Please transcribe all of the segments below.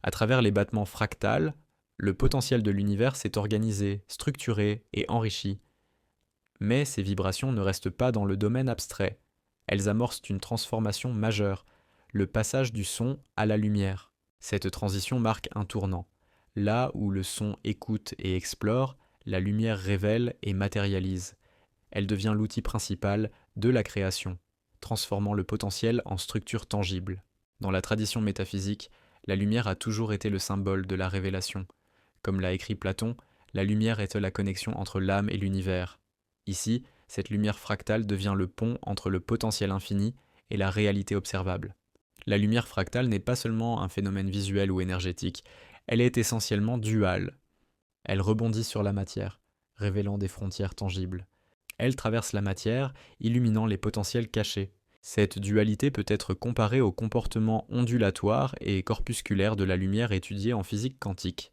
À travers les battements fractales, le potentiel de l'univers s'est organisé, structuré et enrichi. Mais ces vibrations ne restent pas dans le domaine abstrait. Elles amorcent une transformation majeure, le passage du son à la lumière. Cette transition marque un tournant. Là où le son écoute et explore, la lumière révèle et matérialise. Elle devient l'outil principal de la création, transformant le potentiel en structure tangible. Dans la tradition métaphysique, la lumière a toujours été le symbole de la révélation. Comme l'a écrit Platon, la lumière est la connexion entre l'âme et l'univers. Ici, cette lumière fractale devient le pont entre le potentiel infini et la réalité observable. La lumière fractale n'est pas seulement un phénomène visuel ou énergétique, elle est essentiellement duale. Elle rebondit sur la matière, révélant des frontières tangibles. Elle traverse la matière, illuminant les potentiels cachés. Cette dualité peut être comparée au comportement ondulatoire et corpusculaire de la lumière étudiée en physique quantique.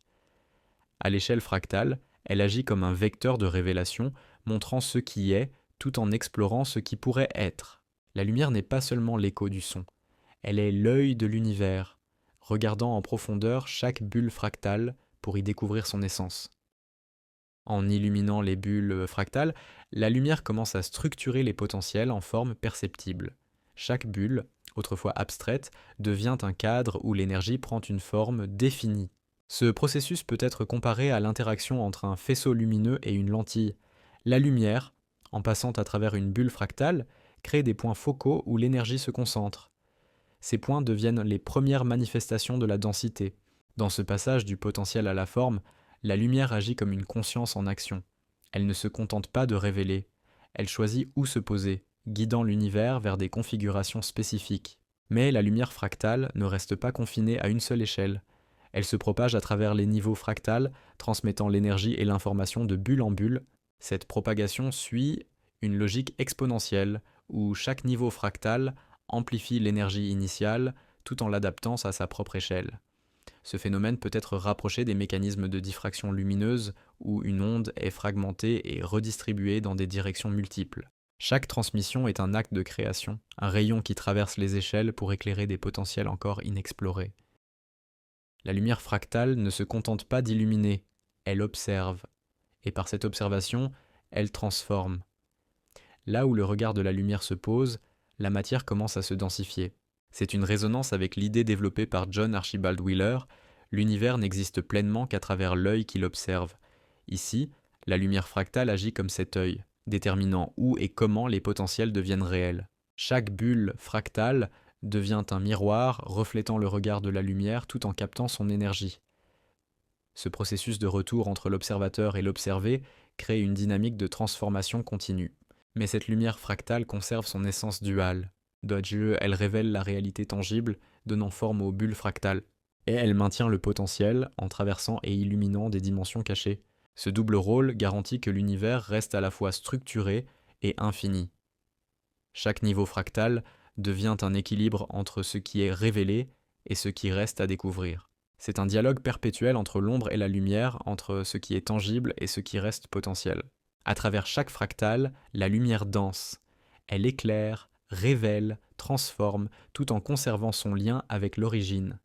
À l'échelle fractale, elle agit comme un vecteur de révélation, montrant ce qui est, tout en explorant ce qui pourrait être. La lumière n'est pas seulement l'écho du son, elle est l'œil de l'univers, regardant en profondeur chaque bulle fractale pour y découvrir son essence. En illuminant les bulles fractales, la lumière commence à structurer les potentiels en formes perceptibles. Chaque bulle, autrefois abstraite, devient un cadre où l'énergie prend une forme définie. Ce processus peut être comparé à l'interaction entre un faisceau lumineux et une lentille. La lumière, en passant à travers une bulle fractale, crée des points focaux où l'énergie se concentre. Ces points deviennent les premières manifestations de la densité. Dans ce passage du potentiel à la forme, la lumière agit comme une conscience en action. Elle ne se contente pas de révéler, elle choisit où se poser, guidant l'univers vers des configurations spécifiques. Mais la lumière fractale ne reste pas confinée à une seule échelle. Elle se propage à travers les niveaux fractales, transmettant l'énergie et l'information de bulle en bulle. Cette propagation suit une logique exponentielle, où chaque niveau fractal amplifie l'énergie initiale tout en l'adaptant à sa propre échelle. Ce phénomène peut être rapproché des mécanismes de diffraction lumineuse où une onde est fragmentée et redistribuée dans des directions multiples. Chaque transmission est un acte de création, un rayon qui traverse les échelles pour éclairer des potentiels encore inexplorés. La lumière fractale ne se contente pas d'illuminer, elle observe, et par cette observation, elle transforme. Là où le regard de la lumière se pose, la matière commence à se densifier. C'est une résonance avec l'idée développée par John Archibald Wheeler, l'univers n'existe pleinement qu'à travers l'œil qui l'observe. Ici, la lumière fractale agit comme cet œil, déterminant où et comment les potentiels deviennent réels. Chaque bulle fractale devient un miroir reflétant le regard de la lumière tout en captant son énergie. Ce processus de retour entre l'observateur et l'observé crée une dynamique de transformation continue. Mais cette lumière fractale conserve son essence duale. D'Adieu, elle révèle la réalité tangible, donnant forme aux bulles fractales. Et elle maintient le potentiel en traversant et illuminant des dimensions cachées. Ce double rôle garantit que l'univers reste à la fois structuré et infini. Chaque niveau fractal devient un équilibre entre ce qui est révélé et ce qui reste à découvrir. C'est un dialogue perpétuel entre l'ombre et la lumière, entre ce qui est tangible et ce qui reste potentiel. À travers chaque fractal, la lumière danse. Elle éclaire, révèle, transforme, tout en conservant son lien avec l'origine.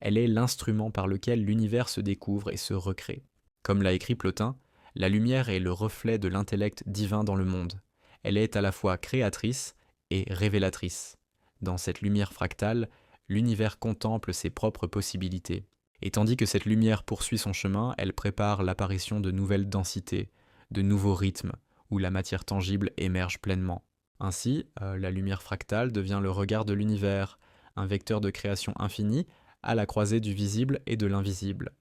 Elle est l'instrument par lequel l'univers se découvre et se recrée. Comme l'a écrit Plotin, la lumière est le reflet de l'intellect divin dans le monde. Elle est à la fois créatrice et révélatrice. Dans cette lumière fractale, l'univers contemple ses propres possibilités. Et tandis que cette lumière poursuit son chemin, elle prépare l'apparition de nouvelles densités, de nouveaux rythmes, où la matière tangible émerge pleinement. Ainsi, la lumière fractale devient le regard de l'univers, un vecteur de création infinie, à la croisée du visible et de l'invisible.